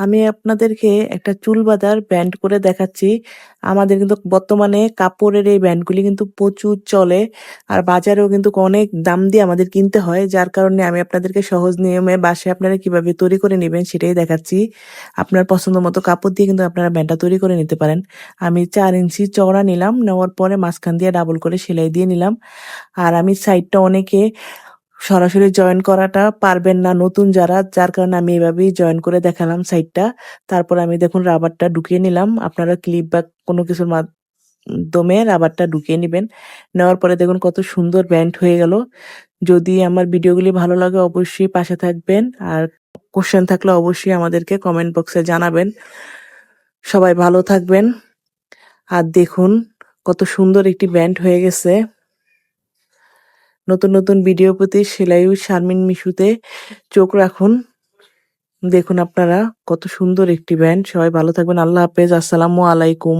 আমি আপনাদেরকে একটা চুল বাঁধার ব্যান্ড করে দেখাচ্ছি। আমাদের কিন্তু বর্তমানে কাপড়ের এই ব্যান্ডগুলি কিন্তু প্রচুর চলে। আর বাজারেও কিন্তু অনেক দাম দিয়ে আমাদের কিনতে হয়। যার কারণে আমি আপনাদেরকে সহজ নিয়মে বাসায় আপনারা কিভাবে তৈরি করে নিবেন সেটাই দেখাচ্ছি। আপনার পছন্দ মতো কাপড় দিয়ে কিন্তু আপনারা ব্যান্ডটা তৈরি করে নিতে পারেন। আমি 4 ইঞ্চি চওড়া নিলাম, নেওয়ার পরে মাঝখান দিয়ে ডাবল করে সেলাই দিয়ে নিলাম। আর আমি সাইডটা অনেকে সরাসরি জয়েন করাটা পারবেন না নতুন যারা, যার কারণে আমি এভাবেই জয়েন করে দেখালাম সাইডটা। তারপর আমি দেখুন রাবারটা ঢুকিয়ে নিলাম। আপনারা ক্লিপ বা কোনো কিছুর মাধ্যমে রাবারটা ঢুকিয়ে নিবেন। নেওয়ার পরে দেখুন কত সুন্দর ব্যান্ড হয়ে গেল। যদি আমার ভিডিওগুলি ভালো লাগে অবশ্যই পাশে থাকবেন। আর কোশ্চেন থাকলে অবশ্যই আমাদেরকে কমেন্ট বক্সে জানাবেন। সবাই ভালো থাকবেন। আর দেখুন কত সুন্দর একটি ব্যান্ড হয়ে গেছে। নতুন নতুন ভিডিও পেতে সেলাই উইথ শারমিন মিশুতে চোখ রাখুন। দেখুন আপনারা কত সুন্দর একটি ব্যান্ড। সবাই ভালো থাকবেন। আল্লাহ হাফেজ। আসসালামু আলাইকুম।